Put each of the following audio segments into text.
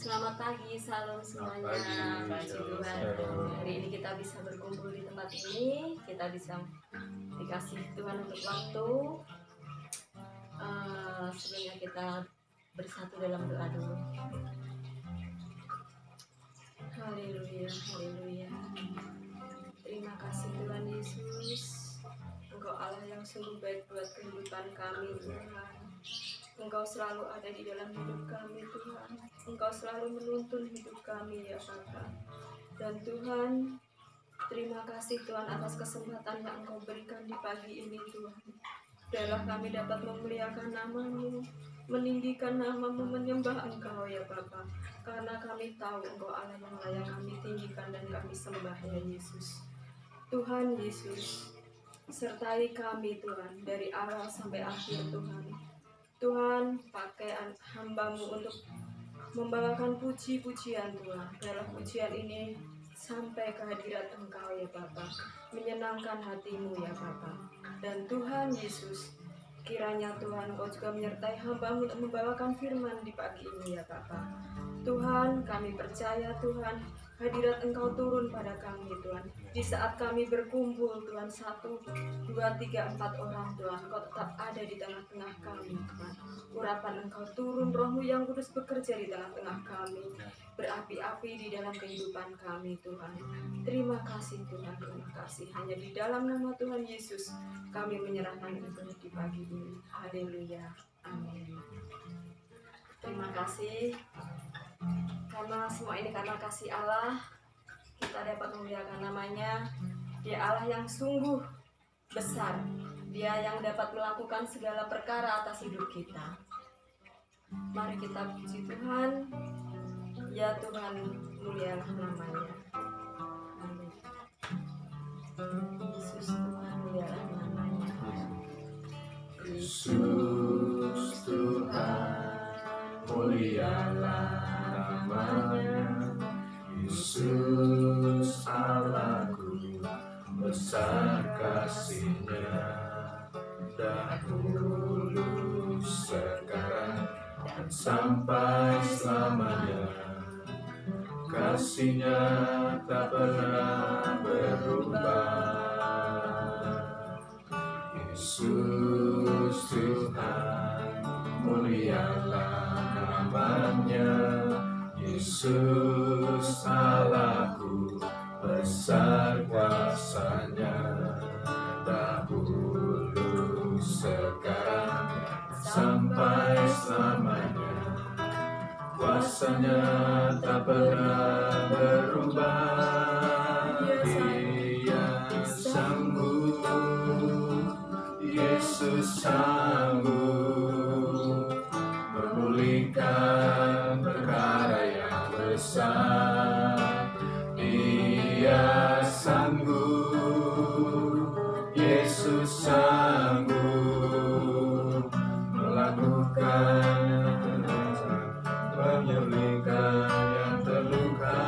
Selamat pagi, salam semuanya. Puji Tuhan. Hari ini kita bisa berkumpul di tempat ini, kita bisa dikasih Tuhan untuk waktu. Sebelumnya kita bersatu dalam doa dulu. Haleluya, haleluya. Terima kasih Tuhan Yesus. Engkau Allah yang sungguh baik buat kehidupan kami, Tuhan. Engkau selalu ada di dalam hidup kami, Tuhan. Engkau selalu menuntun hidup kami, ya Bapa. Dan Tuhan, terima kasih Tuhan atas kesempatan yang Engkau berikan di pagi ini, Tuhan. Biarlah kami dapat memuliakan nama-Mu, meninggikan nama-Mu, menyembah Engkau, ya Bapa. Karena kami tahu Engkau Allah yang layak kami tinggikan dan kami sembah, ya Yesus. Tuhan Yesus, sertai kami, Tuhan, dari awal sampai akhir, Tuhan. Tuhan, pakai hamba-Mu untuk membawakan puji-pujian, Tuhan. Biarlah pujian ini sampai ke hadirat Engkau, ya Bapa, menyenangkan hati-Mu, ya Bapa. Dan Tuhan Yesus, kiranya Tuhan Engkau juga menyertai hamba-Mu untuk membawakan firman di pagi ini, ya Bapa. Tuhan, kami percaya Tuhan, hadirat Engkau turun pada kami, Tuhan. Di saat kami berkumpul, Tuhan, 1, 2, 3, 4 orang, Tuhan, Engkau tetap ada di tengah-tengah kami, Tuhan. Urapan Engkau turun, Roh-Mu yang kudus bekerja di tengah-tengah kami, berapi-api di dalam kehidupan kami, Tuhan. Terima kasih, Tuhan, terima kasih. Hanya di dalam nama Tuhan Yesus, kami menyerahkan itu di pagi ini. Haleluya, amin. Terima kasih. Karena semua ini karena kasih Allah, kita dapat memuliakan namanya. Dia Allah yang sungguh besar. Dia yang dapat melakukan segala perkara atas hidup kita. Mari kita puji Tuhan. Ya Tuhan, mulialah namanya. Amin. Yesus Tuhan, mulialah namanya. Yesus Tuhan, mulialah namanya. Yesus Allahku, besar kasih-Nya, dahulu, sekarang, dan sampai selamanya. Kasih-Nya tak pernah berubah. Yesus Tuhan, mulialah namanya. Yesus Allahku, besar kuasa-Nya, dahulu, sekarang, sampai selamanya. Kuasa-Nya tak pernah berubah. Dia sanggup, Yesus sanggup memulihkan perkara yang besar. Dia sanggup, Yesus sanggup melakukan, menyembuhkan yang terluka.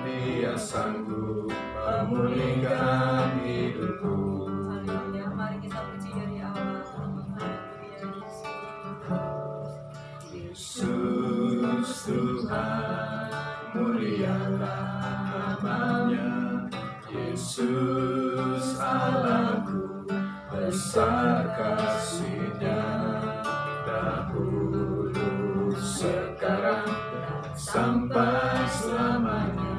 Dia sanggup memulihkan hidupku. Haleluya, mari kita puji dari awal. Haleluya, Yesus Tuhan, mulialah namanya. Yesus Allahku, besar kasih-Nya, dahulu, sekarang, sampai selamanya.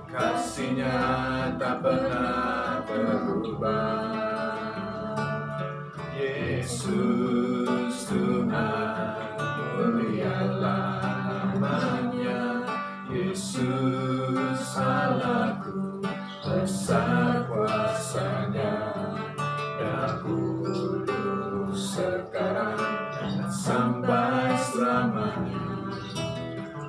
Kasih-Nya tak pernah berubah. Yesus Tuhan, mulialah namanya. Yesus Allahku, besar kuasa-Nya, dahulu, sekarang, dan sampai selamanya.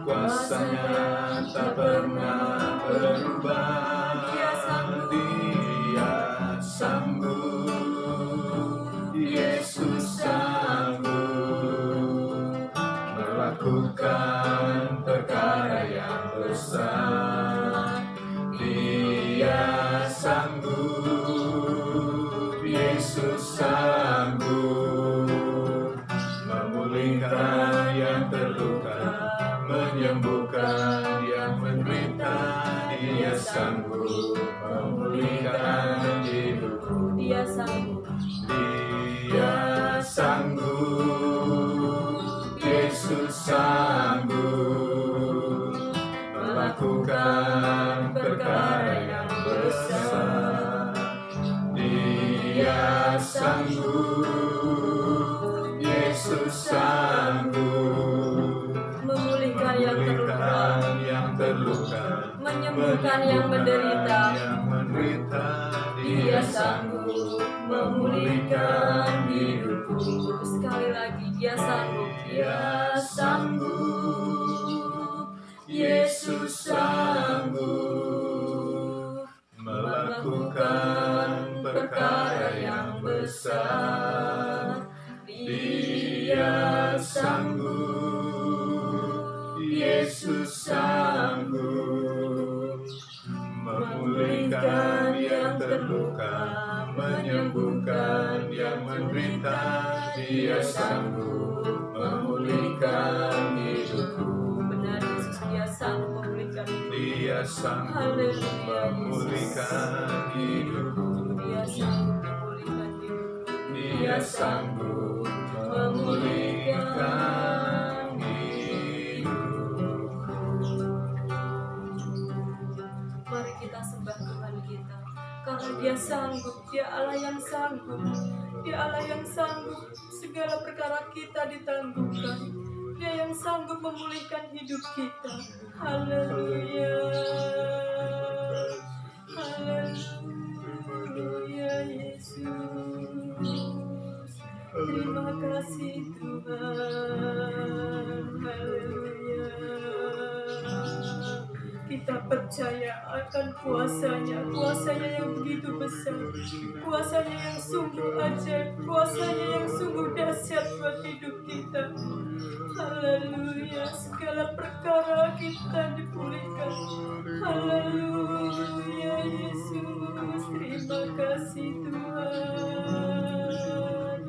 Kuasa-Nya tak pernah berubah. Dia sanggup, Yesus sanggup melakukan perkara yang besar. Dia sanggup, Yesus sanggup memulihkan yang terluka, menyembuhkan yang menderita, Dia sanggup memulihkan hidupku. Dia sanggup, Dia sanggup, Yesus sanggup melakukan perkara yang besar. Dia sanggup, Yesus sanggup memulihkan yang terluka, menyembuhkan yang menderita. Dia sanggup memulihkan hidupku. Sekali lagi, Dia sanggup, Dia sanggup, Yesus sanggup melakukan perkara yang besar. Dia sanggup, Yesus sanggup memulihkan yang terluka, menyembuhkan yang menderita. Dia sanggup memulihkan hidupku. benar Yesus, Dia sanggup memulihkan hidupku. Dia sanggup memulihkan hidupku. Dia sanggup memulihkan hidupku. Dia sanggup memulihkan hidupku. Mari kita sembah Tuhan kita, karena Dia sanggup, Dia Allah yang sanggup, Dia Allah yang sanggup segala perkara kita ditangguhkan, Dia yang sanggup memulihkan hidup kita. Haleluya, haleluya Yesus, terima kasih Tuhan, haleluya. Kita percaya akan kuasanya yang begitu besar, kuasanya yang sungguh ajaib, kuasanya yang sungguh dahsyat buat hidup kita. Haleluya, segala perkara kita dipulihkan. Haleluya Yesus, terima kasih Tuhan,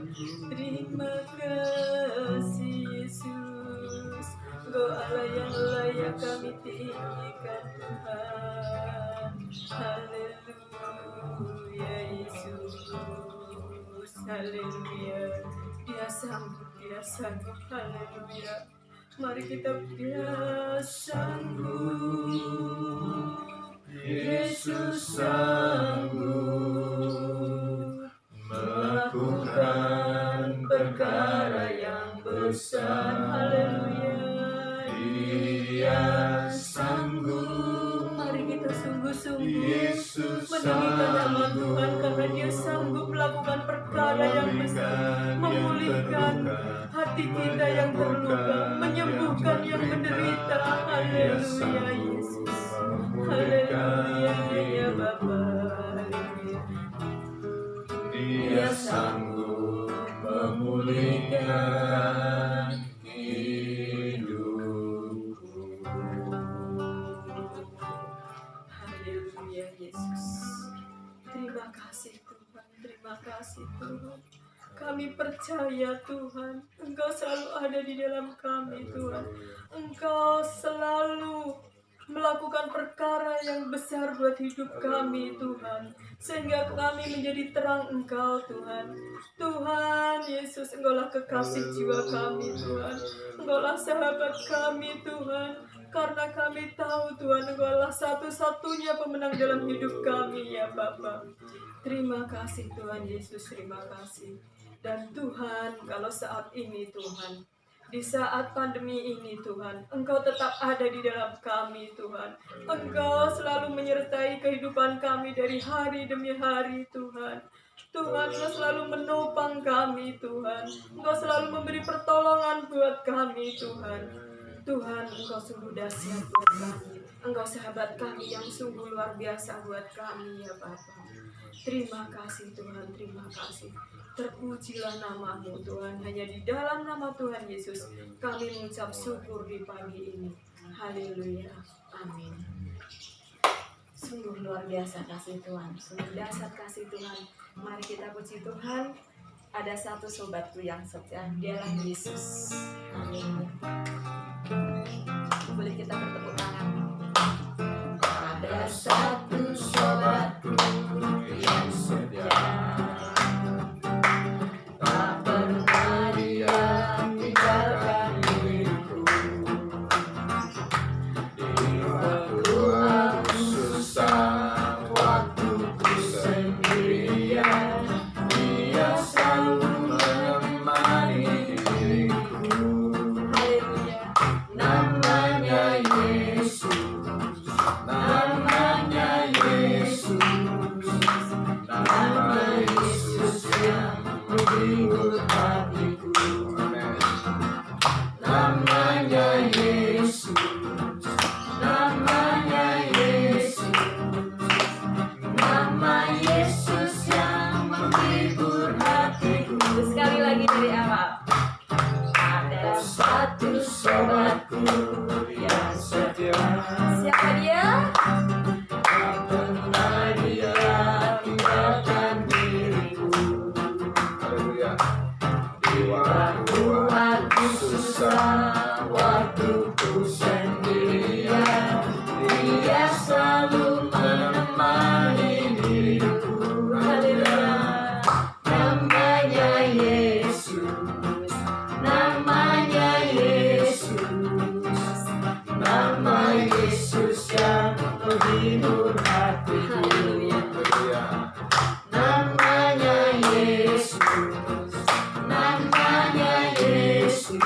terima kasih Yesus. Engkau Allah yang layak kami tinggikan Tuhan. Haleluya Yesus, haleluya. Dia sanggup, haleluya. Mari kita, Dia sanggup, Yesus sanggup melakukan perkara yang besar. Haleluya. Dia sanggup, Mari kita sungguh-sungguh Yesus meninggikan nama sanggup Tuhan, karena Dia sanggup melakukan perkara yang besar, memulihkan hati kita yang terluka, menyembuhkan yang menderita. Haleluya Yesus, haleluya ya Bapa, haleluya. Dia sanggup memulihkan hidupku. Haleluya Yesus. Terima kasih Tuhan, terima kasih Tuhan. Kami percaya Tuhan, Engkau selalu ada di dalam kami Tuhan. Engkau selalu melakukan perkara yang besar buat hidup kami Tuhan, sehingga kami menjadi terang Engkau Tuhan. Tuhan Yesus, Engkaulah kekasih jiwa kami Tuhan, Engkaulah sahabat kami Tuhan. Karena kami tahu Tuhan, Engkaulah satu-satunya pemenang dalam hidup kami ya Bapa. Terima kasih Tuhan Yesus, terima kasih. Dan Tuhan, kalau saat ini Tuhan, di saat pandemi ini Tuhan, Engkau tetap ada di dalam kami Tuhan. Engkau selalu menyertai kehidupan kami dari hari demi hari Tuhan. Tuhan, Engkau selalu menopang kami Tuhan. Engkau selalu memberi pertolongan buat kami Tuhan. Tuhan, Engkau sungguh dahsyat buat kami. Engkau sahabat kami yang sungguh luar biasa buat kami ya Bapa. Terima kasih Tuhan, terima kasih. Terpujilah nama-Mu Tuhan. Hanya di dalam nama Tuhan Yesus kami mengucap syukur di pagi ini. Haleluya, amin. Sungguh luar biasa kasih Tuhan, sungguh dahsyat kasih Tuhan. Mari kita puji Tuhan. Ada satu sobatku yang setia, dialah Yesus. Amin. sobatku yang setia. Siapa dia? Tak pernah dia tinggalkan diriku. Haleluya. Di waktu aku susah, waktu ku sendirian, dia selalu menemani diriku. Haleluya. Namanya Yesus, namanya Yesus, nama Yesus yang menghibur hatiku. Haleluya. Namanya Yesus, namanya Yesus,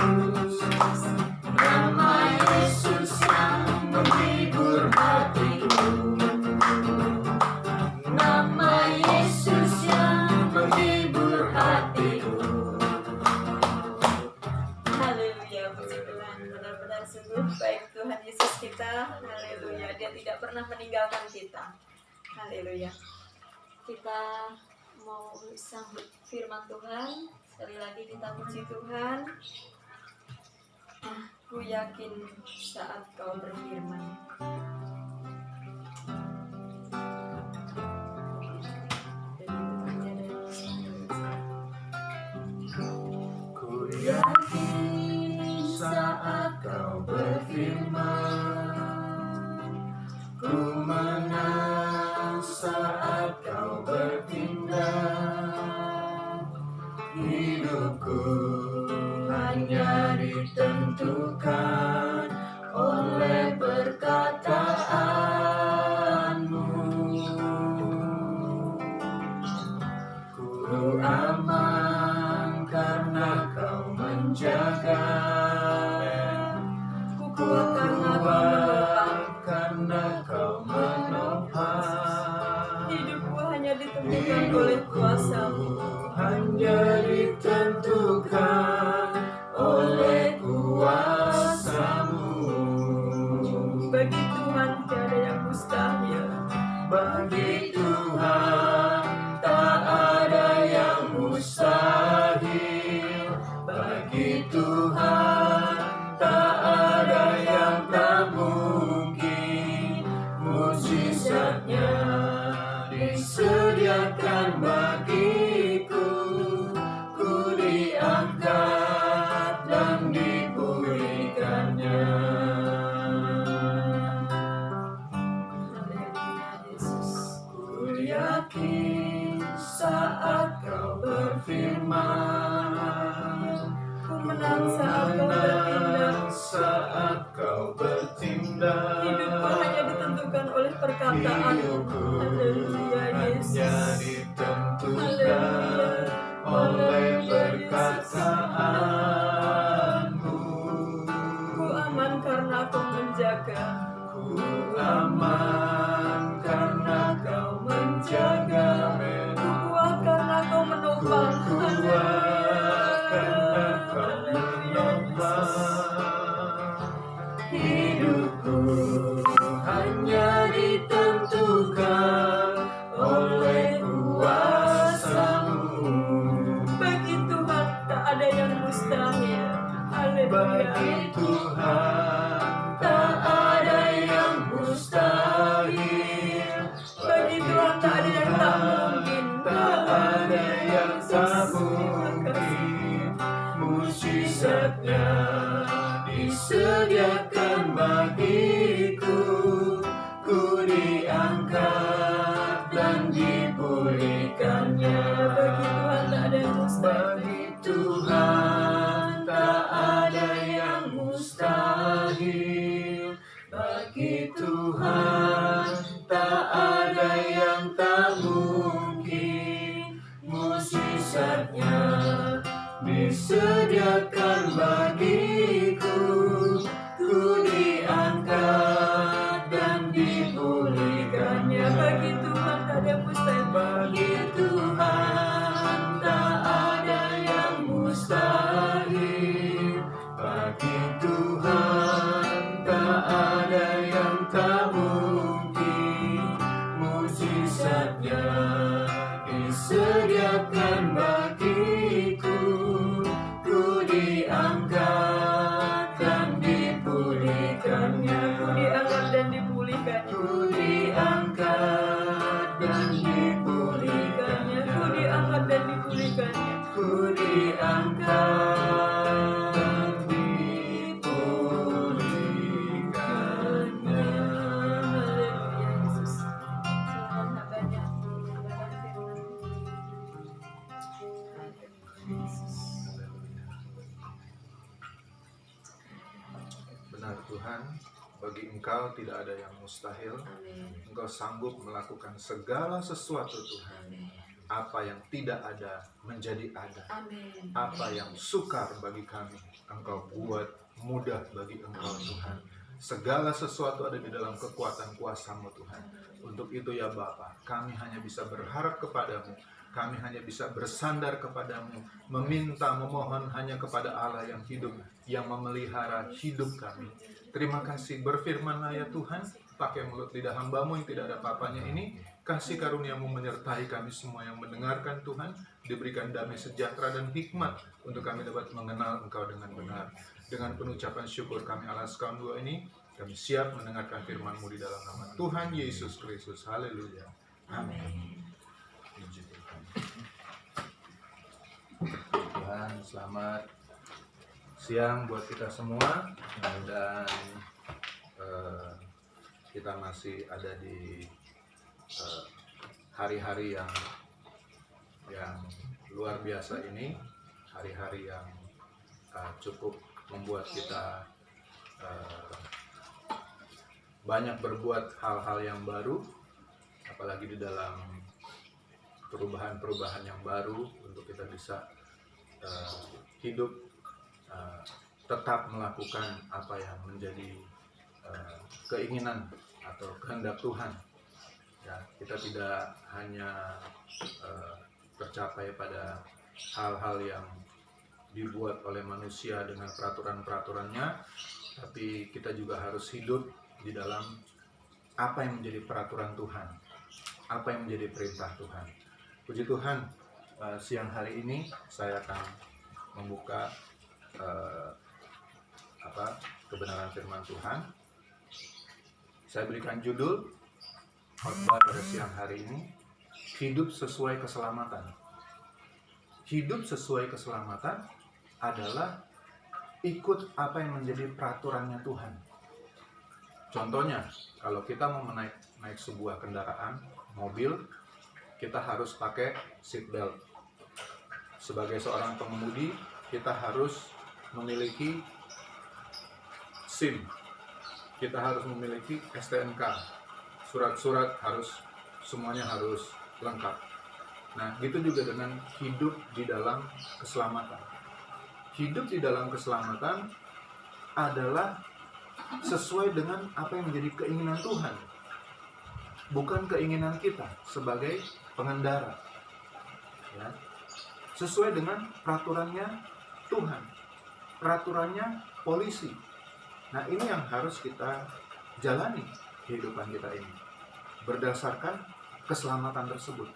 nama Yesus yang menghibur hatiku. Nama Yesus yang menghibur hatiku. Haleluya, puji Tuhan. Benar-benar sungguh baik Tuhan Yesus kita. Haleluya, Dia tidak pernah meninggalkan kita. Haleluya. Kita mau sambut firman Tuhan. Sekali lagi kita puji Tuhan. Aku yakin saat kau berfirman. Ku yakin saat kau berfirman, ku menang saat kau bertindak. Hidupku hanya ditentukan oleh perkataanmu. Ku aman karena kau menjaga, Ku kuat karena kau menopang. karena kau menopang. Hidupku hanya ditentukan oleh kuasa-Mu. Hanya ditentukan oleh kuasa-Mu. Bagi Tuhan tiada yang mustahil. Bagi Tuhan tak ada yang mustahil. Bagi Tuhan tak ada yang tak mungkin. Mujizatnya disediakan bagiku. Ku diangkat dan dipulihkannya. Haleluya, Yesus. Ku yakin saat kau berfirman, Ku menang saat kau bertindak. saat kau bertindak. Hidupku hanya ditentukan oleh perkataan-Mu. Hidupku Haleluya, hanya Yesus. ditentukan oleh perkataan-Mu. Ku aman karena Kau menjaga. Ku aman karena kau menjaga. Ku kuat karena Kau menopang. Ku kuat karena kau menopang. Hidupku hanya ditentukan oleh kuasa-Mu. Bagi Tuhan tak ada yang mustahil. Bagi Haleluya. Tuhan tak ada yang mustahil. Bagi Tuhan tak ada yang tak mungkin. Tak ada yang tak mungkin. Mujizatnya disediakan bagiku. Ku diangkat dan dipulihkannya. Bagi Tuhan tak ada yang mustahil. Bagi Tuhan tak ada yang tak mungkin. Mujizatnya disediakan bagiku. Ku diangkat dan dipulihkannya. Bagi Tuhan tak ada mustahil. Bagi Tuhan tak ada yang mustahil. Bagi Tuhan Tuhan, bagi Engkau tidak ada yang mustahil. Amin. Engkau sanggup melakukan segala sesuatu Tuhan. Amin. Apa yang tidak ada menjadi ada. Amin. Apa yang sukar bagi kami, Engkau buat mudah bagi Engkau Tuhan. Segala sesuatu ada di dalam kekuatan kuasa-Mu Tuhan. Untuk itu ya Bapa, kami hanya bisa berharap kepadamu. Kami hanya bisa bersandar kepadamu, meminta, memohon hanya kepada Allah yang hidup, yang memelihara hidup kami. Terima kasih, berfirman-Lah ya Tuhan, pakai mulut lidah hamba-Mu yang tidak ada apa-apanya ini, kasih karunia-Mu menyertai kami semua yang mendengarkan Tuhan, diberikan damai sejahtera dan hikmat untuk kami dapat mengenal Engkau dengan benar. Dengan penucapan syukur kami atas kaum dua ini, kami siap mendengarkan firman-Mu di dalam nama Tuhan Yesus Kristus. Haleluya. Amin. Puji Tuhan. Tuhan, selamat siang buat kita semua, dan kita masih ada di hari-hari yang luar biasa ini, hari-hari yang cukup membuat kita banyak berbuat hal-hal yang baru, apalagi di dalam perubahan-perubahan yang baru untuk kita bisa hidup tetap melakukan apa yang menjadi keinginan atau kehendak Tuhan. Ya, kita tidak hanya tercapai pada hal-hal yang dibuat oleh manusia dengan peraturan-peraturannya, tapi kita juga harus hidup di dalam apa yang menjadi peraturan Tuhan, apa yang menjadi perintah Tuhan. Puji Tuhan, siang hari ini saya akan membuka kebenaran firman Tuhan. Saya berikan judul khotbah pada siang hari ini, hidup sesuai keselamatan. Hidup sesuai keselamatan adalah ikut apa yang menjadi peraturannya Tuhan. Contohnya, kalau kita mau naik sebuah kendaraan, mobil, kita harus pakai seat belt. Sebagai seorang pengemudi, kita harus memiliki SIM. Kita harus memiliki STNK. Surat-surat semuanya harus lengkap. Nah, gitu juga dengan hidup di dalam keselamatan. Hidup di dalam keselamatan adalah sesuai dengan apa yang menjadi keinginan Tuhan, bukan keinginan kita sebagai pengendara. Ya. Sesuai dengan peraturannya Tuhan, peraturannya polisi. Nah, ini yang harus kita jalani kehidupan kita ini berdasarkan keselamatan tersebut.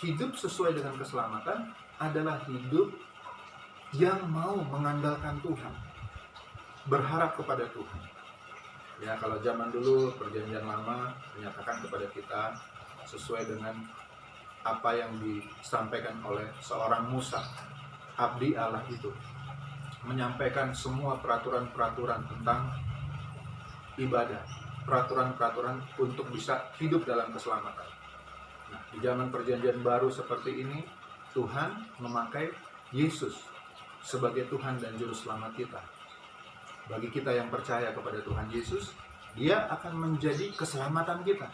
Hidup sesuai dengan keselamatan adalah hidup yang mau mengandalkan Tuhan, berharap kepada Tuhan. Ya, kalau zaman dulu perjanjian lama menyatakan kepada kita sesuai dengan apa yang disampaikan oleh seorang Musa, abdi Allah itu, menyampaikan semua peraturan-peraturan tentang ibadah, peraturan-peraturan untuk bisa hidup dalam keselamatan. Nah, di zaman perjanjian baru seperti ini, Tuhan memakai Yesus sebagai Tuhan dan Juru Selamat kita. Bagi kita yang percaya kepada Tuhan Yesus, Dia akan menjadi keselamatan kita.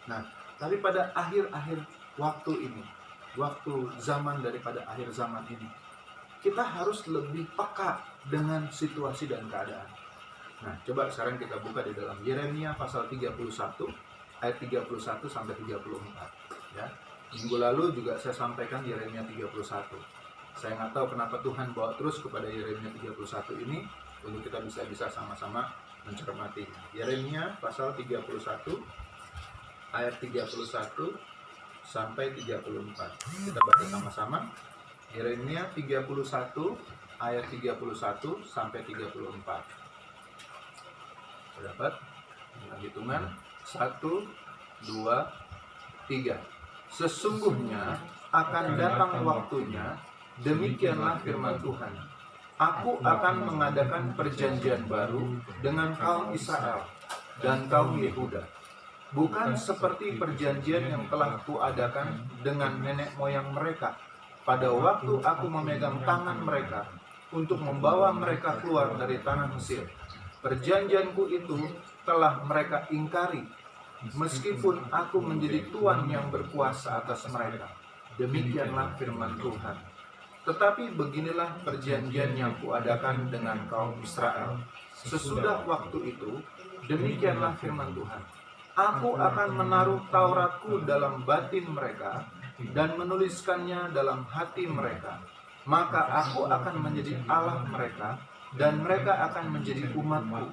Nah, tapi pada akhir-akhir waktu ini, waktu zaman daripada akhir zaman ini, kita harus lebih peka dengan situasi dan keadaan. Nah, coba sekarang kita buka di dalam Yeremia pasal 31, ayat 31 sampai 34. Ya. Minggu lalu juga saya sampaikan Yeremia 31. Saya nggak tahu kenapa Tuhan bawa terus kepada Yeremia 31 ini, untuk kita bisa sama-sama mencermati. Yeremia pasal 31 ayat 31 sampai 34. Kita baca sama-sama. Yeremia 31 ayat 31 sampai 34. Dapat? Dengan hitungan 1, 2, 3. Sesungguhnya akan datang waktunya, demikianlah firman Tuhan, Aku akan mengadakan perjanjian baru dengan kaum Israel dan kaum Yehuda, bukan seperti perjanjian yang telah kuadakan dengan nenek moyang mereka pada waktu aku memegang tangan mereka untuk membawa mereka keluar dari tanah Mesir, perjanjianku itu telah mereka ingkari, meskipun aku menjadi Tuhan yang berkuasa atas mereka. Demikianlah firman Tuhan. Tetapi beginilah perjanjian yang kuadakan dengan kaum Israel. Sesudah waktu itu, demikianlah firman Tuhan. Aku akan menaruh Tauratku dalam batin mereka dan menuliskannya dalam hati mereka. Maka aku akan menjadi Allah mereka dan mereka akan menjadi umatku.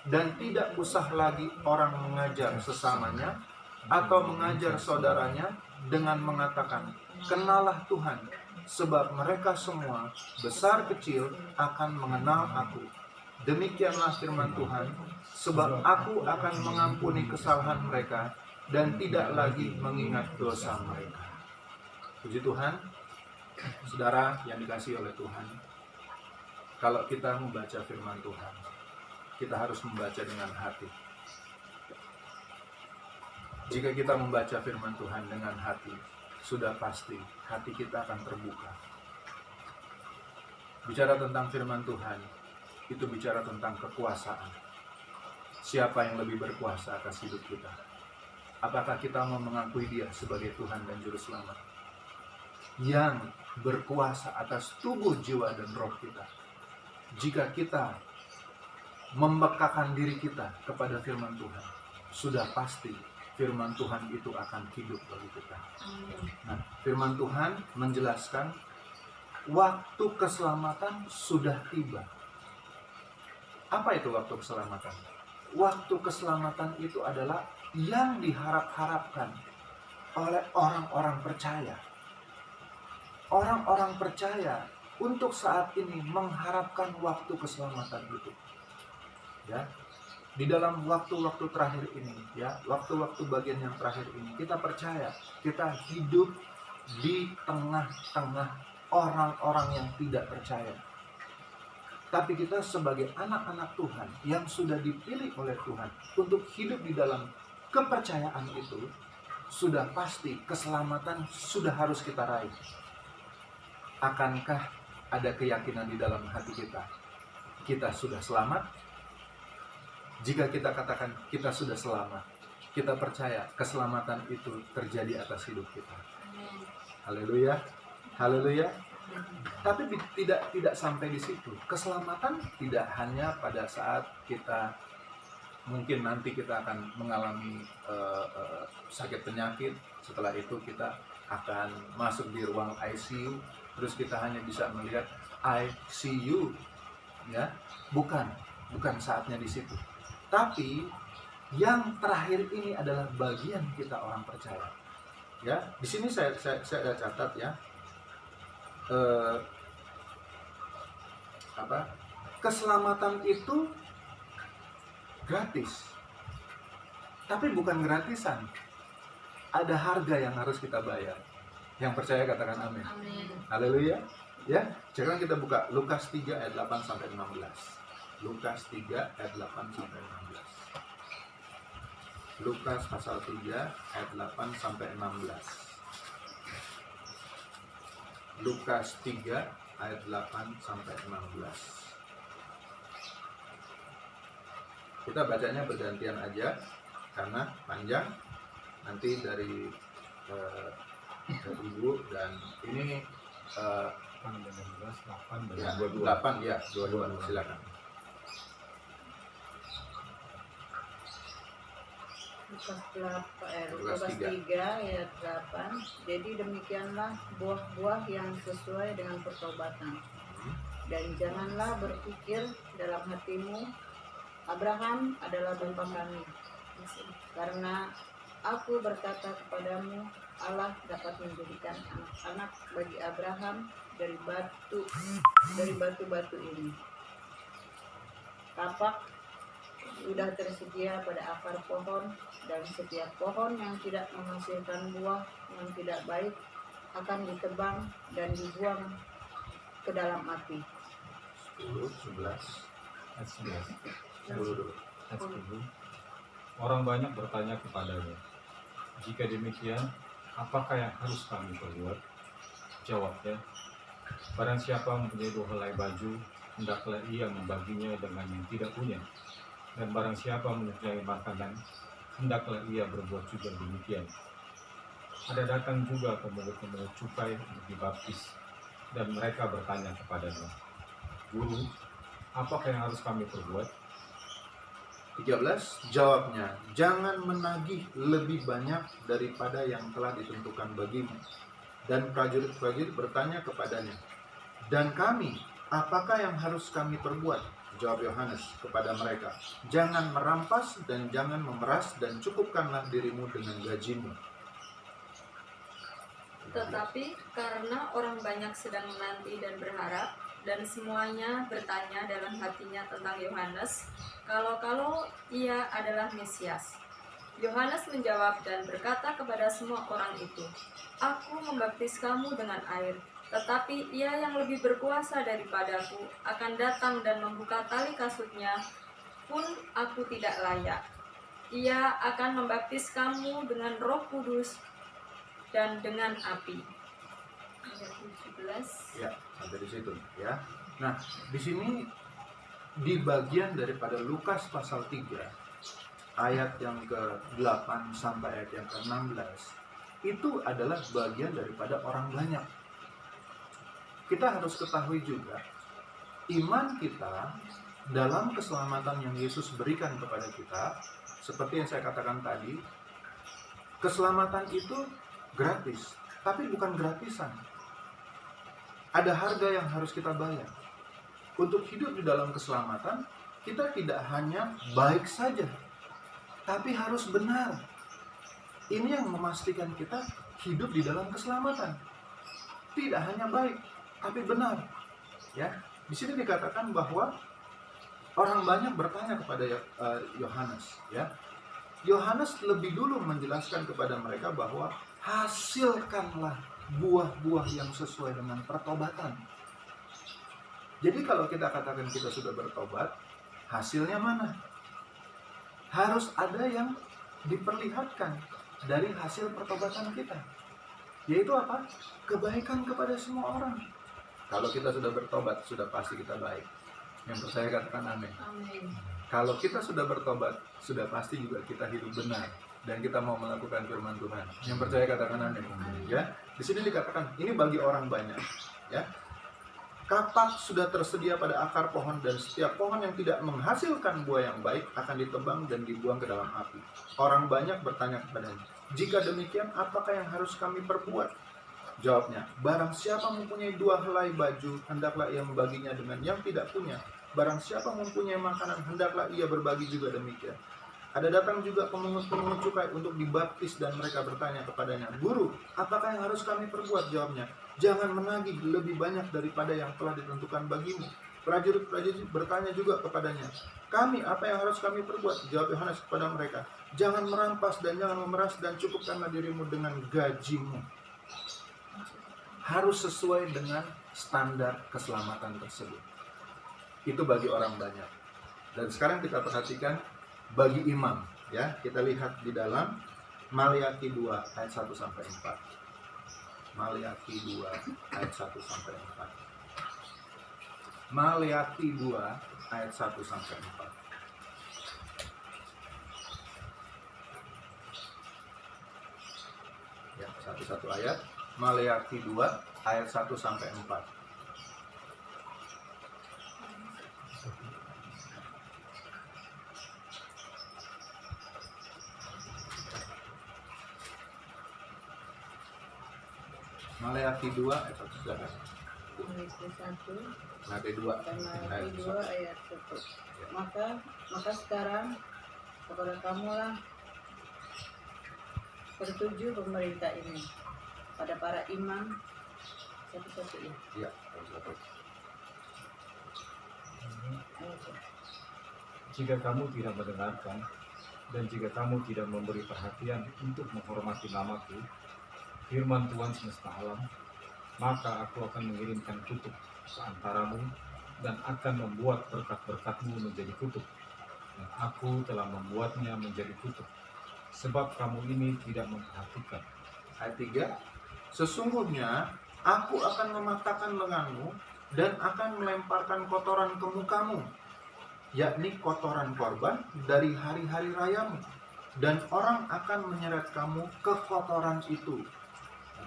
Dan tidak usah lagi orang mengajar sesamanya atau mengajar saudaranya dengan mengatakan, "Kenalah Tuhan," sebab mereka semua, besar kecil, akan mengenal aku. Demikianlah firman Tuhan, sebab aku akan mengampuni kesalahan mereka dan tidak lagi mengingat dosa mereka. Puji Tuhan, saudara yang dikasihi oleh Tuhan, kalau kita membaca firman Tuhan, kita harus membaca dengan hati. Jika kita membaca firman Tuhan dengan hati, sudah pasti hati kita akan terbuka. Bicara tentang firman Tuhan, itu bicara tentang kekuasaan. Siapa yang lebih berkuasa atas hidup kita? Apakah kita mau mengakui Dia sebagai Tuhan dan Juru Selamat? Yang berkuasa atas tubuh, jiwa, dan roh kita. Jika kita membekakan diri kita kepada firman Tuhan, sudah pasti firman Tuhan itu akan hidup bagi kita. Nah, firman Tuhan menjelaskan waktu keselamatan sudah tiba. Apa itu waktu keselamatan? Waktu keselamatan itu adalah yang diharap-harapkan oleh orang-orang percaya. Orang-orang percaya untuk saat ini mengharapkan waktu keselamatan itu. Ya, di dalam waktu-waktu terakhir ini, ya, waktu-waktu bagian yang terakhir ini, kita percaya kita hidup di tengah-tengah orang-orang yang tidak percaya. Tapi kita sebagai anak-anak Tuhan yang sudah dipilih oleh Tuhan untuk hidup di dalam kepercayaan itu, sudah pasti keselamatan sudah harus kita raih. Akankah ada keyakinan di dalam hati kita? Kita sudah selamat? Jika kita katakan kita sudah selamat, kita percaya keselamatan itu terjadi atas hidup kita. Haleluya, haleluya. Tapi tidak sampai di situ. Keselamatan tidak hanya pada saat kita mungkin nanti kita akan mengalami sakit penyakit. Setelah itu kita akan masuk di ruang ICU, terus kita hanya bisa melihat ICU, ya. Bukan saatnya di situ. Tapi yang terakhir ini adalah bagian kita orang percaya. Ya, di sini saya ada catat, ya. Keselamatan itu gratis. Tapi bukan gratisan. Ada harga yang harus kita bayar. Yang percaya katakan amin. Haleluya. Ya, sekarang kita buka Lukas 3 ayat 8 sampai 16. Lukas 3 ayat 8 sampai 16. Lukas pasal 3 ayat 8 sampai 16. Lukas 3 ayat 8 sampai 16. Kita bacanya bergantian aja karena panjang. Nanti dari Ibu dan ini 8 ya, 22 silakan. Lukas 3 ayat 8. Jadi demikianlah buah-buah yang sesuai dengan pertobatan. Dan janganlah berpikir dalam hatimu, Abraham adalah bapa kami. Karena aku berkata kepadamu, Allah dapat menjadikan anak-anak bagi Abraham dari batu-batu ini. Kapak sudah tersedia pada akar pohon, dan setiap pohon yang tidak menghasilkan buah yang tidak baik akan ditebang dan dibuang ke dalam api. 10, 11, Ayat 11. 10 dulu. Ayat 10. Orang banyak bertanya kepadanya, "Jika demikian, apakah yang harus kami perbuat?" Jawabnya, "Barang siapa mempunyai 2 helai baju, hendaklah ia membaginya dengan yang tidak punya. Dan barang siapa mempunyai makanan, hendaklah ia berbuat juga demikian. Ada datang juga pemungut-pemungut cukai untuk dibaptis, dan mereka bertanya kepadanya, Guru, apakah yang harus kami perbuat? 13, jawabnya, jangan menagih lebih banyak daripada yang telah ditentukan bagimu. Dan prajurit-prajurit bertanya kepadanya, dan kami, apakah yang harus kami perbuat? Jawab Yohanes kepada mereka, jangan merampas dan jangan memeras, dan cukupkanlah dirimu dengan gajimu. Tetapi karena orang banyak sedang menanti dan berharap, dan semuanya bertanya dalam hatinya tentang Yohanes, kalau ia adalah Mesias. Yohanes menjawab dan berkata kepada semua orang itu, Aku membaptis kamu dengan air, tetapi ia yang lebih berkuasa daripadaku akan datang dan membuka tali kasutnya pun aku tidak layak. Ia akan membaptis kamu dengan Roh Kudus dan dengan api. Ayat 17. Ya, sampai di situ ya. Nah, di sini di bagian daripada Lukas pasal 3 ayat yang ke-8 sampai ayat yang ke-16 itu adalah bagian daripada orang banyak. Kita harus ketahui juga iman kita dalam keselamatan yang Yesus berikan kepada kita, seperti yang saya katakan tadi, keselamatan itu gratis, tapi bukan gratisan. Ada harga yang harus kita bayar. Untuk hidup di dalam keselamatan, kita tidak hanya baik saja, tapi harus benar. Ini yang memastikan kita hidup di dalam keselamatan. Tidak hanya baik, tapi benar. Ya, di sini dikatakan bahwa orang banyak bertanya kepada Yohanes. Ya, Yohanes lebih dulu menjelaskan kepada mereka bahwa hasilkanlah buah-buah yang sesuai dengan pertobatan. Jadi kalau kita katakan kita sudah bertobat, hasilnya mana? Harus ada yang diperlihatkan dari hasil pertobatan kita. Yaitu apa? Kebaikan kepada semua orang. Kalau kita sudah bertobat, sudah pasti kita baik. Yang percaya katakan amin. Amin. Kalau kita sudah bertobat, sudah pasti juga kita hidup benar dan kita mau melakukan firman Tuhan. Yang percaya katakan amin. Ya, di sini dikatakan ini bagi orang banyak. Ya, kapak sudah tersedia pada akar pohon dan setiap pohon yang tidak menghasilkan buah yang baik akan ditebang dan dibuang ke dalam api. Orang banyak bertanya kepadanya, jika demikian, apakah yang harus kami perbuat? Jawabnya, barang siapa mempunyai 2 helai baju, hendaklah ia membaginya dengan yang tidak punya. Barang siapa mempunyai makanan, hendaklah ia berbagi juga demikian. Ada datang juga pemungut-pemungut cukai untuk dibaptis dan mereka bertanya kepadanya, Guru, apakah yang harus kami perbuat? Jawabnya, jangan menagih lebih banyak daripada yang telah ditentukan bagimu. Prajurit-prajurit bertanya juga kepadanya, kami, apa yang harus kami perbuat? Jawab Yohanes kepada mereka, jangan merampas dan jangan memeras dan cukupkanlah dirimu dengan gajimu. Harus sesuai dengan standar keselamatan tersebut. Itu bagi orang banyak. Dan sekarang kita perhatikan bagi imam, ya. Kita lihat di dalam Maliaki 2 ayat 1 sampai 4. Maliaki 2 ayat 1 sampai 4. Maliaki 2 ayat 1 sampai 4. Ya, satu-satu ayat. Maleakhi 2 ayat 1 sampai 4. Maleakhi 2 ayat 1 sudah kan? Maleakhi 2 Maleakhi 2 ayat 1. Maka sekarang kepada kamulah bertuju pemerintah ini pada para imam satu-satu ya. Iya, satu-satu. Jika kamu tidak mendengarkan dan jika kamu tidak memberi perhatian untuk menghormati namaku, firman Tuhan semesta alam, maka aku akan mengirimkan kutuk ke antaramu dan akan membuat berkat-berkatmu menjadi kutuk. Dan aku telah membuatnya menjadi kutuk, sebab kamu ini tidak memperhatikan. Ayat 3. Sesungguhnya aku akan mematahkan lenganmu dan akan melemparkan kotoran ke mukamu, yakni kotoran korban dari hari-hari rayamu, dan orang akan menyeret kamu ke kotoran itu.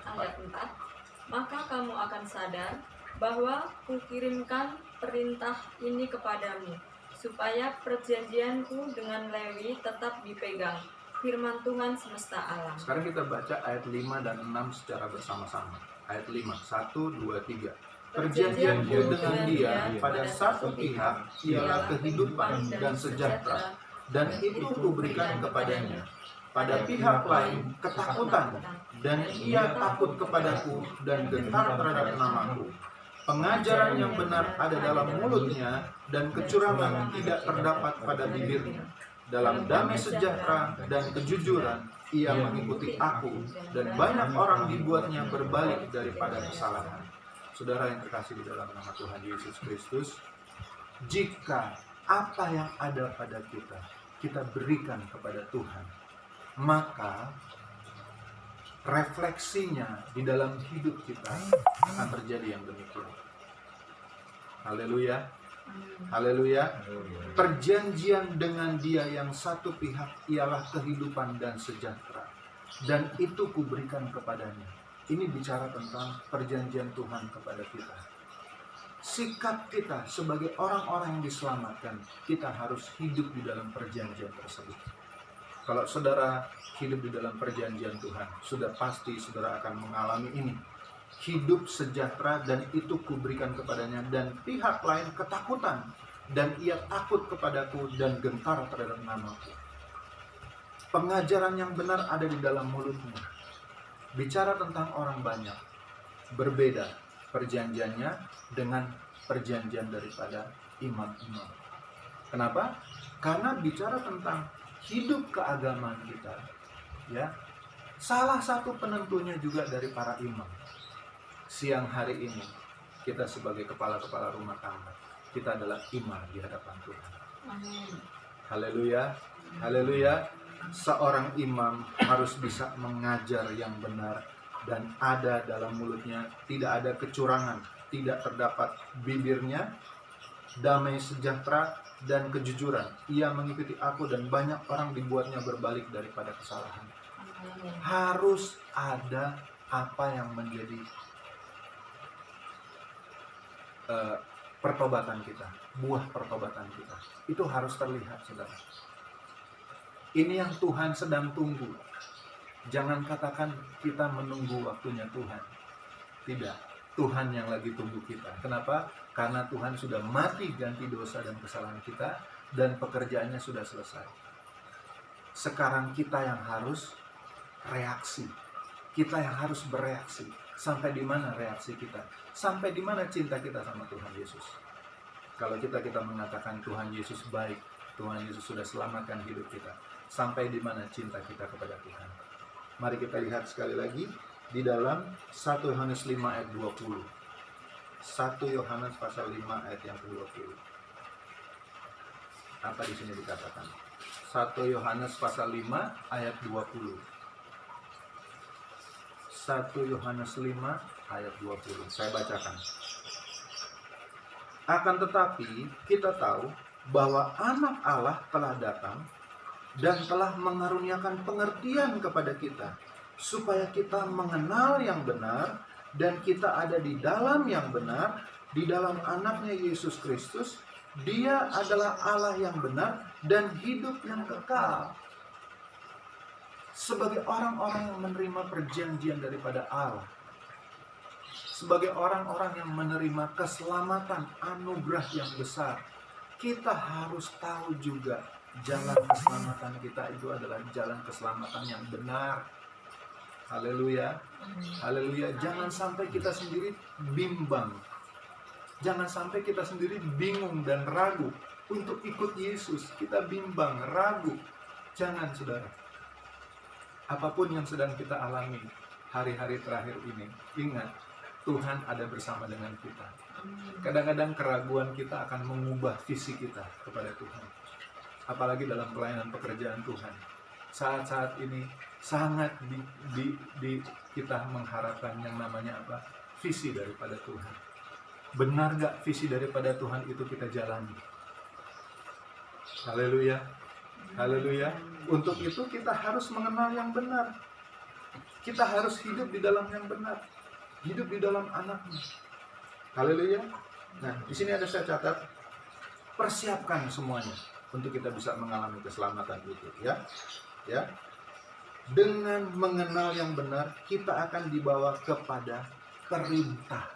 Ayat 4. Maka kamu akan sadar bahwa kukirimkan perintah ini kepadamu, supaya perjanjianku dengan Lewi tetap dipegang. Firman Tuhan semesta alam. Sekarang kita baca ayat 5 dan 6 secara bersama-sama. Ayat 5, 1, 2, 3. Perjanjianku dengan dia pada satu pihak ialah kehidupan dan sejahtera, dan itu kuberikan kepadanya. Pada pihak lain ketakutan, dan ia takut kepadaku dan gentar terhadap namaku. Pengajaran yang benar ada dalam mulutnya, dan kecurangan tidak terdapat pada bibirnya. Dalam damai sejahtera dan kejujuran ia mengikuti aku, dan banyak orang dibuatnya berbalik daripada kesalahan. Saudara yang terkasih di dalam nama Tuhan Yesus Kristus, jika apa yang ada pada kita berikan kepada Tuhan, maka refleksinya di dalam hidup kita akan terjadi yang demikian. Haleluya. Haleluya. Perjanjian dengan dia yang satu pihak ialah kehidupan dan sejahtera, dan itu kuberikan kepadanya. Ini bicara tentang perjanjian Tuhan kepada kita. Sikap kita sebagai orang-orang yang diselamatkan, kita harus hidup di dalam perjanjian tersebut. Kalau saudara hidup di dalam perjanjian Tuhan, sudah pasti saudara akan mengalami ini. Hidup sejahtera dan itu kuberikan kepadanya, dan pihak lain ketakutan, dan ia takut kepadaku dan gentar terhadap namaku. Pengajaran yang benar ada di dalam mulutnya. Bicara tentang orang banyak, berbeda perjanjiannya dengan perjanjian daripada imam-imam. Kenapa? Karena bicara tentang hidup keagamaan kita, ya, salah satu penentunya juga dari para imam. Siang hari ini kita sebagai kepala-kepala rumah tangga, kita adalah imam di hadapan Tuhan. Amin. Haleluya, haleluya. Seorang imam harus bisa mengajar yang benar, dan ada dalam mulutnya tidak ada kecurangan, tidak terdapat bibirnya damai sejahtera dan kejujuran. Ia mengikuti aku, dan banyak orang dibuatnya berbalik daripada kesalahan. Amin. Harus ada apa yang menjadi pertobatan kita, buah pertobatan kita. Itu harus terlihat, saudara. Ini yang Tuhan sedang tunggu. Jangan katakan kita menunggu waktunya Tuhan. Tidak, Tuhan yang lagi tunggu kita. Kenapa? Karena Tuhan sudah mati ganti dosa dan kesalahan kita, dan pekerjaannya sudah selesai. Sekarang kita yang harus reaksi. Kita yang harus bereaksi. Sampai di mana reaksi kita? Sampai di mana cinta kita sama Tuhan Yesus? Kalau kita mengatakan Tuhan Yesus baik, Tuhan Yesus sudah selamatkan hidup kita, sampai di mana cinta kita kepada Tuhan? Mari kita lihat sekali lagi di dalam 1 Yohanes 5 ayat 20. 1 Yohanes pasal 5 ayat yang ke-20. Apa di sini dikatakan? 1 Yohanes pasal 5 ayat 20. 1 Yohanes 5 ayat 20. Saya bacakan. Akan tetapi kita tahu bahwa anak Allah telah datang dan telah mengaruniakan pengertian kepada kita, supaya kita mengenal yang benar, dan kita ada di dalam yang benar, di dalam anaknya Yesus Kristus. Dia adalah Allah yang benar dan hidup yang kekal. Sebagai orang-orang yang menerima perjanjian daripada Allah, sebagai orang-orang yang menerima keselamatan, anugerah yang besar, kita harus tahu juga jalan keselamatan kita itu adalah jalan keselamatan yang benar. Haleluya. Haleluya. Jangan sampai kita sendiri bimbang. Jangan sampai kita sendiri bingung dan ragu untuk ikut Yesus. Kita bimbang, ragu. Jangan, saudara. Apapun yang sedang kita alami hari-hari terakhir ini, ingat, Tuhan ada bersama dengan kita. Kadang-kadang keraguan kita akan mengubah visi kita kepada Tuhan. Apalagi dalam pelayanan pekerjaan Tuhan. Saat-saat ini sangat kita mengharapkan yang namanya apa? Visi daripada Tuhan. Benar gak visi daripada Tuhan itu kita jalani? Haleluya. Haleluya. Untuk itu kita harus mengenal yang benar. Kita harus hidup di dalam yang benar. Hidup di dalam Anaknya. Haleluya. Nah, di sini ada saya catat, persiapkan semuanya untuk kita bisa mengalami keselamatan itu, ya. Ya. Dengan mengenal yang benar, kita akan dibawa kepada perintah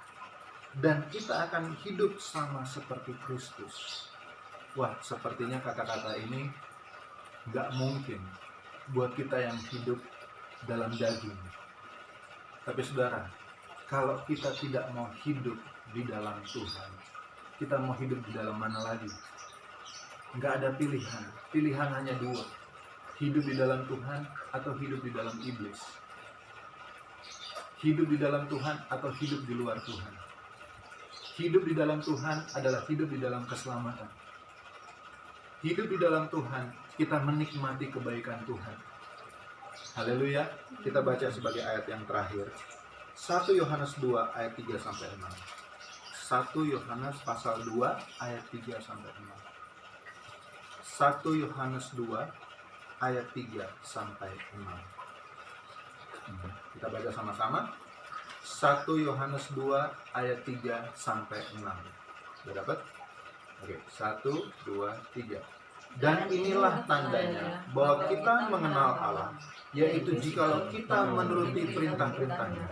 dan kita akan hidup sama seperti Kristus. Wah, sepertinya kata-kata ini nggak mungkin buat kita yang hidup dalam daging. Tapi saudara, kalau kita tidak mau hidup di dalam Tuhan, kita mau hidup di dalam mana lagi? Nggak ada pilihan. Pilihan hanya dua. Hidup di dalam Tuhan atau hidup di dalam iblis. Hidup di dalam Tuhan atau hidup di luar Tuhan. Hidup di dalam Tuhan adalah hidup di dalam keselamatan. Hidup di dalam Tuhan, kita menikmati kebaikan Tuhan. Haleluya. Kita baca sebagai ayat yang terakhir. 1 Yohanes 2 ayat 3 sampai 6. 1 Yohanes pasal 2 ayat 3 sampai 6. 1 Yohanes 2 ayat 3 sampai 6. Kita baca sama-sama. 1 Yohanes 2 ayat 3 sampai 6. Sudah dapat? Oke, 1, 2, 3. Dan inilah tandanya bahwa kita mengenal Allah, yaitu jikalau kita menuruti perintah-perintahnya.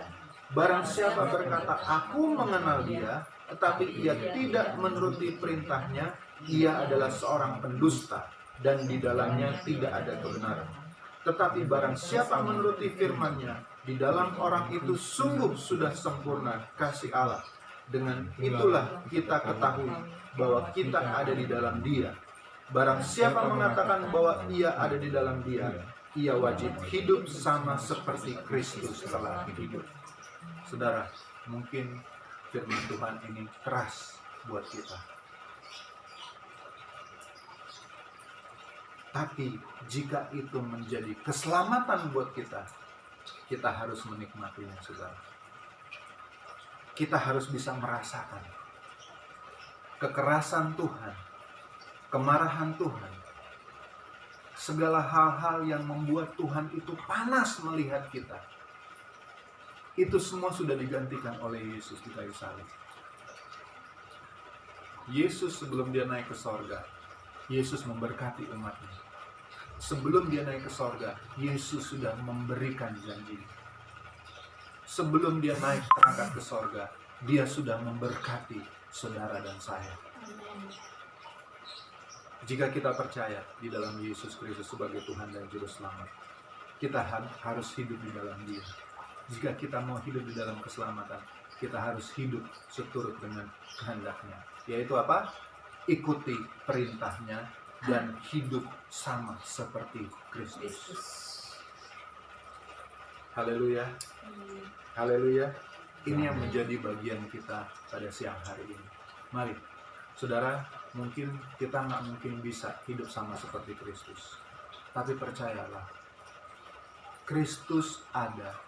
Barang siapa berkata, aku mengenal dia, tetapi ia tidak menuruti perintahnya, ia adalah seorang pendusta, dan di dalamnya tidak ada kebenaran. Tetapi barang siapa menuruti firman-Nya, di dalam orang itu sungguh sudah sempurna kasih Allah. Dengan itulah kita ketahui bahwa kita ada di dalam Dia. Barang siapa mengatakan bahwa ia ada di dalam Dia, ia wajib hidup sama seperti Kristus telah hidup. Saudara, mungkin firman Tuhan ini keras buat kita. Tapi jika itu menjadi keselamatan buat kita, kita harus menikmatinya, saudara. Kita harus bisa merasakan kekerasan Tuhan, kemarahan Tuhan, segala hal-hal yang membuat Tuhan itu panas melihat kita. Itu semua sudah digantikan oleh Yesus di kayu salib. Yesus sebelum dia naik ke sorga, Yesus memberkati umatnya. Sebelum dia naik ke sorga, Yesus sudah memberikan janji. Sebelum dia naik terangkat ke sorga, dia sudah memberkati saudara dan saya. Jika kita percaya di dalam Yesus Kristus sebagai Tuhan dan Juru Selamat, kita harus hidup di dalam Dia. Jika kita mau hidup di dalam keselamatan, kita harus hidup seturut dengan kehendak-Nya. Yaitu apa? Ikuti perintah-Nya dan hidup sama seperti Kristus. Haleluya. Haleluya. Ini yang menjadi bagian kita pada siang hari ini. Mari, saudara, mungkin kita nggak mungkin bisa hidup sama seperti Kristus. Tapi percayalah, Kristus ada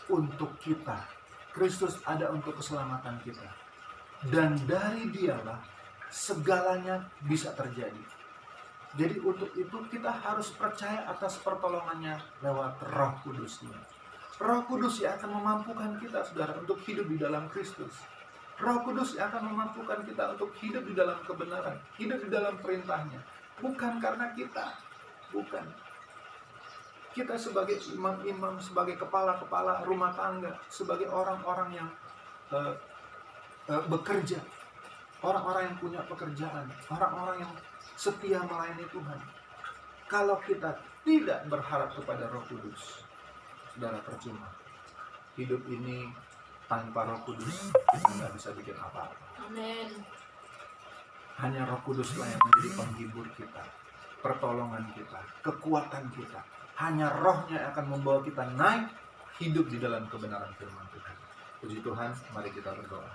untuk kita. Kristus ada untuk keselamatan kita. Dan dari Dialah segalanya bisa terjadi. Jadi untuk itu kita harus percaya atas pertolongannya lewat Roh Kudus-Nya. Roh Kudus yang akan memampukan kita, saudara, untuk hidup di dalam Kristus. Roh Kudus yang akan memampukan kita untuk hidup di dalam kebenaran, hidup di dalam perintah-Nya. Bukan karena kita, bukan. Kita sebagai imam-imam, sebagai kepala-kepala rumah tangga, sebagai orang-orang yang bekerja, orang-orang yang punya pekerjaan, orang-orang yang setia melayani Tuhan. Kalau kita tidak berharap kepada Roh Kudus, saudara, percuma. Hidup ini tanpa Roh Kudus, kita nggak bisa bikin apa-apa. Amin. Hanya Roh Kuduslah yang menjadi penghibur kita, pertolongan kita, kekuatan kita. Hanya Roh-Nya yang akan membawa kita naik hidup di dalam kebenaran firman Tuhan. Puji Tuhan, mari kita berdoa.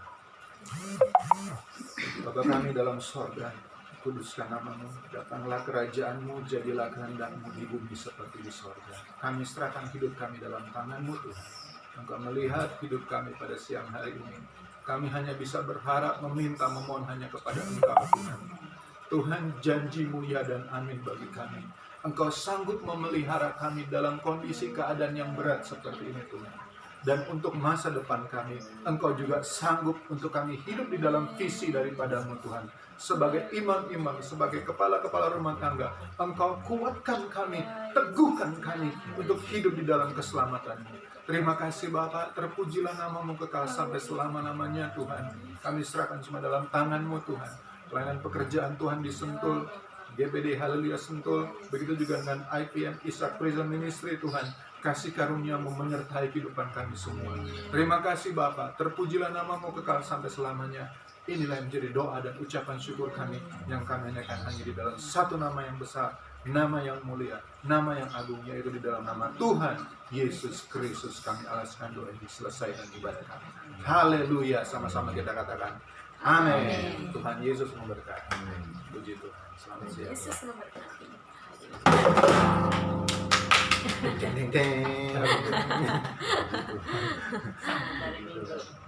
Bapa kami dalam sorga, kuduskan nama-Mu, datanglah kerajaan-Mu, jadilah kehendak-Mu di bumi seperti di sorga. Kami serahkan hidup kami dalam tangan-Mu, Tuhan. Engkau melihat hidup kami pada siang hari ini. Kami hanya bisa berharap, meminta, memohon hanya kepada Engkau Tuhan. Tuhan, janji-Mu ya dan amin bagi kami. Engkau sanggup memelihara kami dalam kondisi keadaan yang berat seperti ini Tuhan. Dan untuk masa depan kami, Engkau juga sanggup untuk kami hidup di dalam visi daripada-Mu Tuhan. Sebagai imam-imam, sebagai kepala-kepala rumah tangga, Engkau kuatkan kami, teguhkan kami untuk hidup di dalam keselamatan-Mu. Terima kasih Bapa, terpujilah nama-Mu kekal sampai selama-lamanya Tuhan. Kami serahkan semua dalam tangan-Mu Tuhan. Pelayanan pekerjaan Tuhan di Sentul, GBD Haleluya Sentul, begitu juga dengan IPM Ishak Prison Ministry Tuhan. Kasih karunia-Mu menyertai kehidupan kami semua. Terima kasih Bapa, terpujilah nama-Mu kekal sampai selamanya. Inilah yang menjadi doa dan ucapan syukur kami yang kami naikkan hanya di dalam satu nama yang besar, nama yang mulia, nama yang agung, yaitu di dalam nama Tuhan Yesus Kristus. Kami alaskan doa ini, selesaikan ibadah kami. Haleluya, sama-sama kita katakan amin. Tuhan Yesus memberkati. Puji Tuhan. Selamat siang. Yesus memberkati. Deng deng deng. Dari minggu.